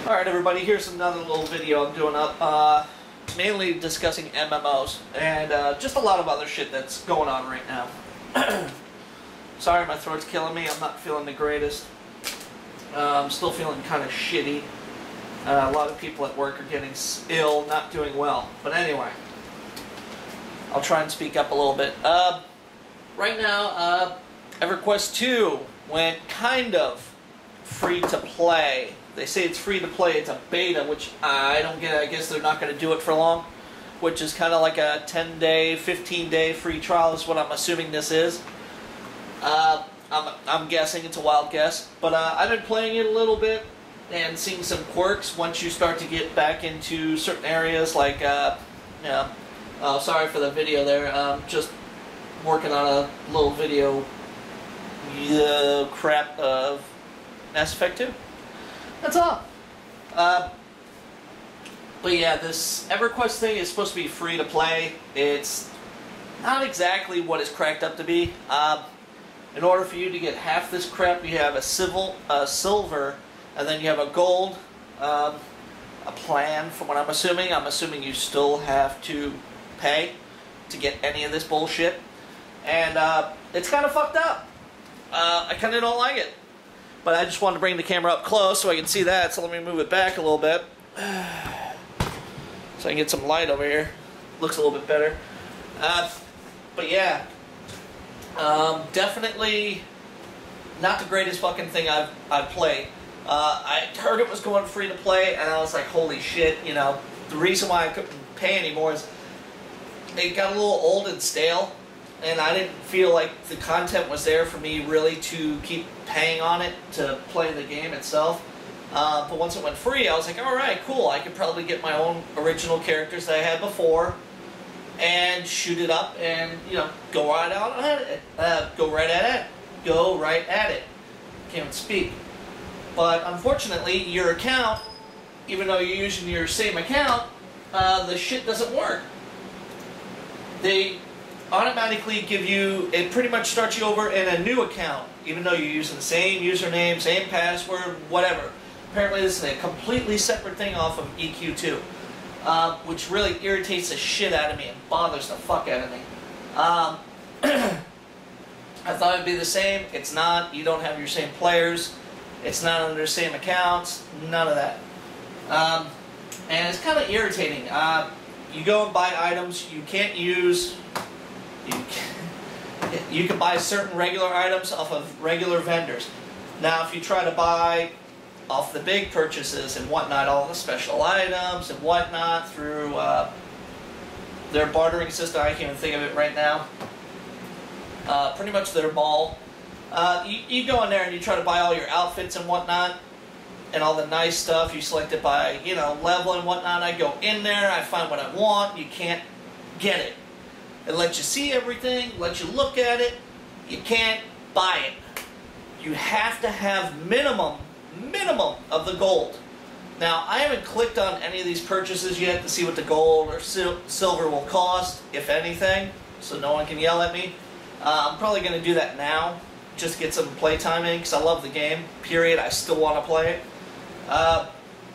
Alright everybody, here's another little video I'm doing up, mainly discussing MMOs, and just a lot of other shit that's going on right now. Sorry, my throat's killing me, I'm not feeling the greatest. I'm still feeling kind of shitty. A lot of people at work are getting ill, not doing well. But anyway, I'll try and speak up a little bit. Right now, EverQuest 2 went kind of free to play. They say it's free to play, it's a beta, which I don't get. I guess they're not going to do it for long, which is kind of like a 10-day, 15-day free trial is what I'm assuming this is. I'm guessing, it's a wild guess, but I've been playing it a little bit and seeing some quirks once you start to get back into certain areas, like, sorry for the video there, just working on a little video crap of Mass Effect 2. That's all. But yeah, this EverQuest thing is supposed to be free to play. It's not exactly what it's cracked up to be. In order for you to get half this crap, you have a silver, and then you have a gold, a plan, from what I'm assuming. I'm assuming you still have to pay to get any of this bullshit. And it's kind of fucked up. I kind of don't like it. But I just wanted to bring the camera up close so I can see that, so let me move it back a little bit. So I can get some light over here. Looks a little bit better. But yeah, definitely not the greatest fucking thing I've played. I heard it was going free to play, and I was like, holy shit, you know. The reason why I couldn't pay anymore is it got a little old and stale. And I didn't feel like the content was there for me really to keep paying on it to play the game itself. But once it went free, I was like, alright, cool. I could probably get my own original characters that I had before and shoot it up and, you know, go right out at it. Go right at it. Can't even speak. But unfortunately, your account, even though you're using your same account, the shit doesn't work. They automatically give you, it pretty much starts you over in a new account, even though you're using the same username, same password, whatever. Apparently this is a completely separate thing off of EQ2, which really irritates the shit out of me and bothers the fuck out of me. I thought it'd be the same. It's not. You don't have your same players. It's not under the same accounts. None of that. And it's kind of irritating. You go and buy items you can't use. You can buy certain regular items off of regular vendors. Now, if you try to buy off the big purchases and whatnot, all the special items and whatnot through their bartering system, I can't even think of it right now. Pretty much their ball. You go in there and you try to buy all your outfits and whatnot, and all the nice stuff. You select it by, you know, level and whatnot. I go in there, I find what I want. You can't get it. It lets you see everything, lets you look at it. You can't buy it. You have to have minimum of the gold. Now, I haven't clicked on any of these purchases yet to see what the gold or silver will cost, if anything, so no one can yell at me. I'm probably going to do that now, just get some playtime in, because I love the game, period. I still want to play it.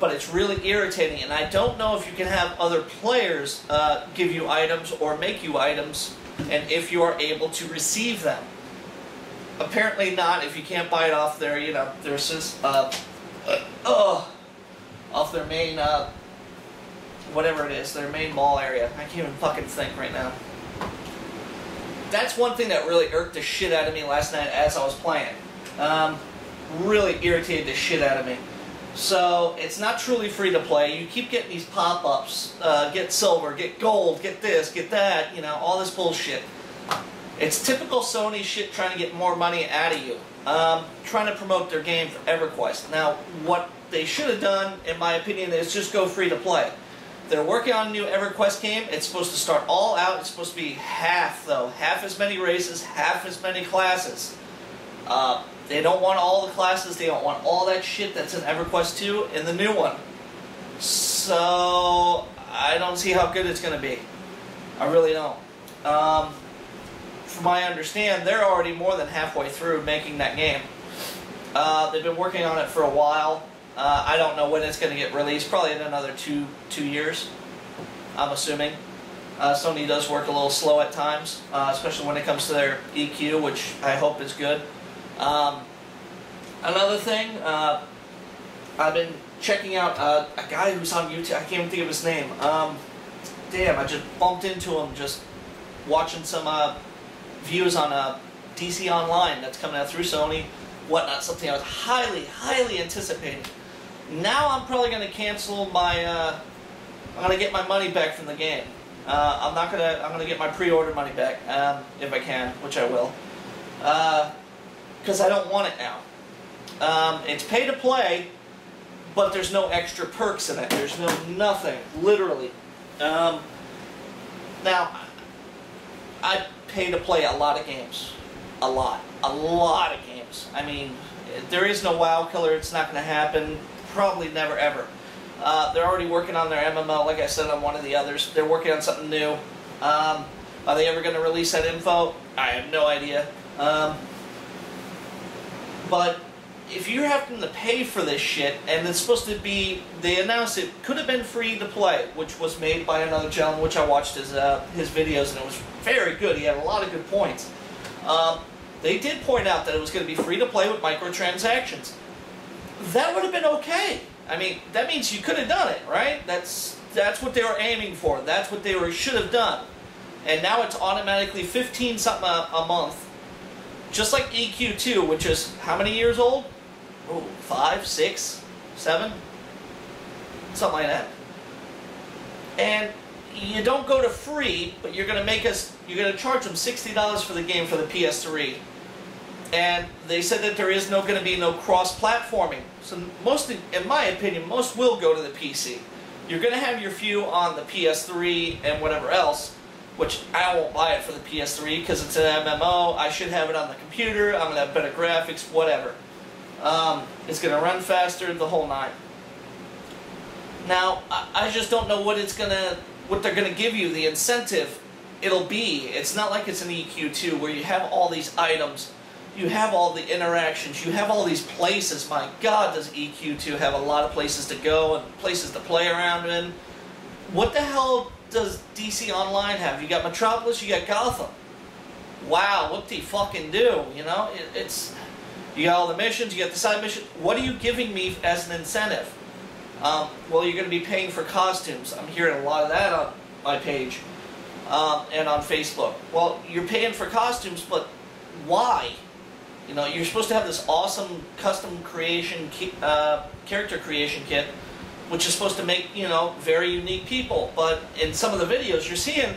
But it's really irritating, and I don't know if you can have other players give you items or make you items, and if you are able to receive them. Apparently not if you can't buy it off their, you know, their off their main, whatever it is, their main mall area. I can't even fucking think right now. That's one thing that really irked the shit out of me last night as I was playing. Really irritated the shit out of me. So, it's not truly free to play. You keep getting these pop-ups, get silver, get gold, get this, get that, you know, all this bullshit. It's typical Sony shit trying to get more money out of you. Trying to promote their game for EverQuest. Now, what they should have done, in my opinion, is just go free to play. They're working on a new EverQuest game. It's supposed to start all out. It's supposed to be half, though. Half as many races, half as many classes. They don't want all the classes, they don't want all that shit that's in EverQuest 2 in the new one. So, I don't see how good it's going to be. I really don't. From what I understand, they're already more than halfway through making that game. They've been working on it for a while. I don't know when it's going to get released. Probably in another two years, I'm assuming. Sony does work a little slow at times, especially when it comes to their EQ, which I hope is good. Another thing, I've been checking out a guy who's on YouTube. I can't even think of his name. Damn, I just bumped into him just watching some views on DC Online that's coming out through Sony, whatnot. Something I was highly anticipating. Now I'm probably going to cancel my. I'm going to get my money back from the game. I'm going to get my pre-order money back if I can, which I will, because I don't want it now. It's pay to play, but there's no extra perks in it. There's nothing, literally. Now, I pay to play a lot of games, a lot of games. I mean, there is no WoW killer. It's not going to happen. Probably never ever. They're already working on their MMO, like I said, on one of the others. They're working on something new. Are they ever going to release that info? I have no idea. But if you're having to pay for this shit, and it's supposed to be, they announced it could have been free to play, which was made by another gentleman, which I watched his videos, and it was very good. He had a lot of good points. They did point out that it was going to be free to play with microtransactions. That would have been okay. I mean, that means you could have done it, right? That's what they were aiming for. That's what they should have done. And now it's automatically 15 something a month, just like EQ2, which is how many years old? Oh, 5, 6, 7, something like that. And you don't go to free, but you're going to charge them $60 for the game for the PS3. And they said that there is going to be no cross-platforming. So most, in my opinion, most will go to the PC. You're going to have your few on the PS3 and whatever else, which I won't buy it for the PS3 because it's an MMO. I should have it on the computer. I'm going to have better graphics, whatever. It's going to run faster, the whole nine. Now, I just don't know what they're going to give you, the incentive it'll be. It's not like it's an EQ2 where you have all these items. You have all the interactions, you have all these places. My God, does EQ2 have a lot of places to go and places to play around in. What the hell does DC Online have? You got Metropolis, you got Gotham. Wow, what do you fucking do? You know, you got all the missions, you got the side missions. What are you giving me as an incentive? Well, you're going to be paying for costumes. I'm hearing a lot of that on my page and on Facebook. Well, you're paying for costumes, but why? You know, you're supposed to have this awesome custom creation, character creation kit, which is supposed to make, you know, very unique people. But in some of the videos you're seeing,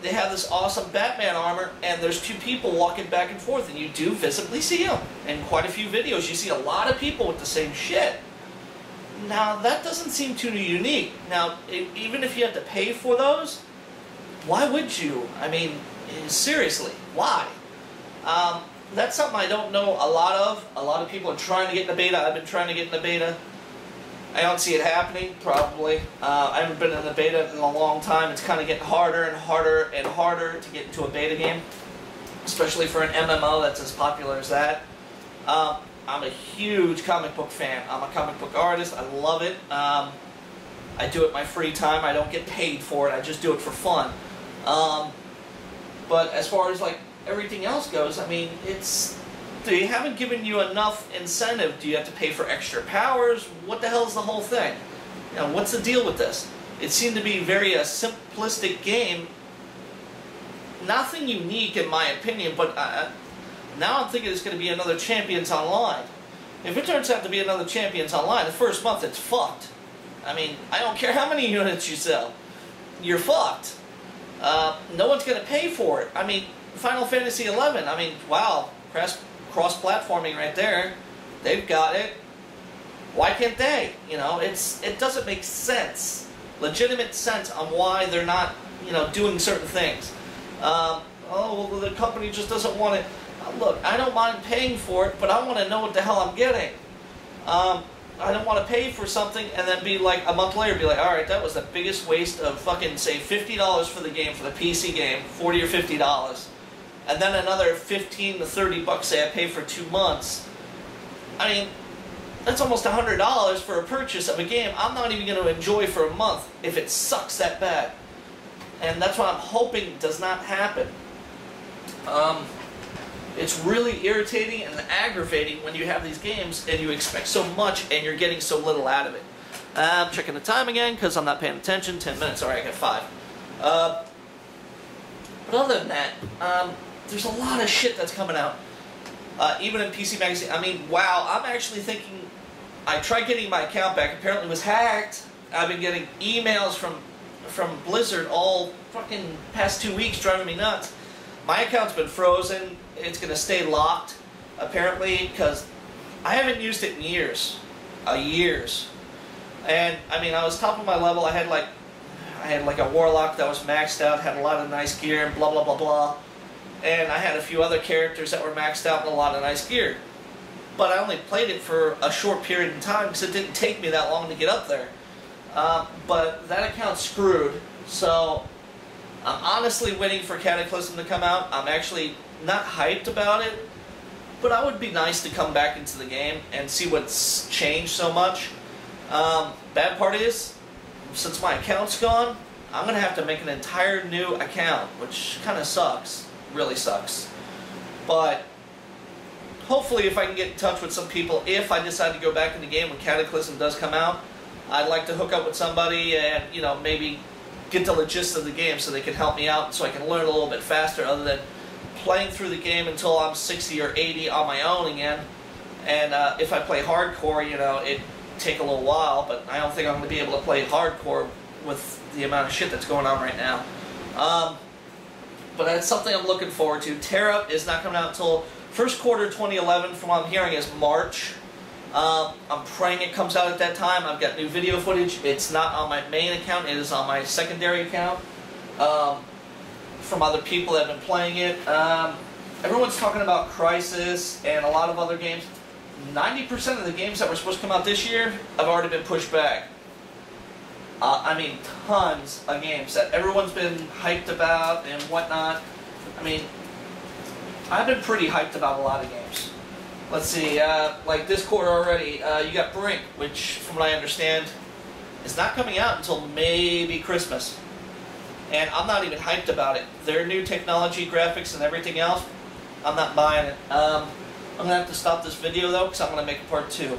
they have this awesome Batman armor, and there's two people walking back and forth, and you do visibly see them. In quite a few videos, you see a lot of people with the same shit. Now, that doesn't seem too unique. Now, even if you had to pay for those, why would you? I mean, seriously, why? That's something I don't know a lot of. A lot of people are trying to get in the beta. I've been trying to get in the beta. I don't see it happening, probably. I haven't been in the beta in a long time. It's kind of getting harder and harder and harder to get into a beta game, especially for an MMO that's as popular as that. I'm a huge comic book fan. I'm a comic book artist. I love it. I do it in my free time. I don't get paid for it. I just do it for fun. But as far as like everything else goes, I mean, they haven't given you enough incentive. Do you have to pay for extra powers? What the hell is the whole thing? You know, what's the deal with this? It seemed to be very a simplistic game. Nothing unique in my opinion, but now I'm thinking it's going to be another Champions Online. If it turns out to be another Champions Online, the first month it's fucked. I mean, I don't care how many units you sell. You're fucked. No one's going to pay for it. I mean, Final Fantasy XI, I mean, wow, cross-platforming right there. They've got it. Why can't they? You know, it doesn't make sense, legitimate sense on why they're not, you know, doing certain things. Oh, well, the company just doesn't want it. Look, I don't mind paying for it, but I want to know what the hell I'm getting. I don't want to pay for something and then be like, a month later, be like, alright, that was the biggest waste of fucking, say, $50 for the game, for the PC game, $40 or $50. And then another $15 to $30, say I pay for 2 months. I mean, That's almost $100 for a purchase of a game I'm not even going to enjoy for a month if it sucks that bad. And that's what I'm hoping does not happen. It's really irritating and aggravating when you have these games and you expect so much and you're getting so little out of it. I'm checking the time again because I'm not paying attention. 10 minutes. Alright, I got 5. But other than that, there's a lot of shit that's coming out. Even in PC Magazine. I mean, wow, I'm actually thinking... I tried getting my account back. Apparently it was hacked. I've been getting emails from Blizzard all fucking past 2 weeks driving me nuts. My account's been frozen. It's going to stay locked, apparently, because I haven't used it in years. Years. And, I mean, I was top of my level. I had like a Warlock that was maxed out, had a lot of nice gear, and blah, blah, blah, blah. And I had a few other characters that were maxed out and a lot of nice gear. But I only played it for a short period of time because it didn't take me that long to get up there. But that account's screwed, so I'm honestly waiting for Cataclysm to come out. I'm actually not hyped about it, but I would be nice to come back into the game and see what's changed so much. Bad part is, since my account's gone, I'm going to have to make an entire new account, which kind of sucks. Really sucks. But hopefully if I can get in touch with some people, if I decide to go back in the game when Cataclysm does come out, I'd like to hook up with somebody and, you know, maybe get the gist of the game so they can help me out so I can learn a little bit faster other than playing through the game until I'm 60 or 80 on my own again. And if I play hardcore, you know, it'd take a little while, but I don't think I'm going to be able to play hardcore with the amount of shit that's going on right now. But that's something I'm looking forward to. Tear Up is not coming out until first quarter 2011, from what I'm hearing, is March. I'm praying it comes out at that time. I've got new video footage. It's not on my main account. It is on my secondary account from other people that have been playing it. Everyone's talking about Crysis and a lot of other games. 90% of the games that were supposed to come out this year have already been pushed back. I mean, tons of games that everyone's been hyped about and whatnot. I mean, I've been pretty hyped about a lot of games. Let's see, like this quarter already, you got Brink, which, from what I understand, is not coming out until maybe Christmas. And I'm not even hyped about it. Their new technology, graphics, and everything else, I'm not buying it. I'm going to have to stop this video, though, because I'm going to make a part 2.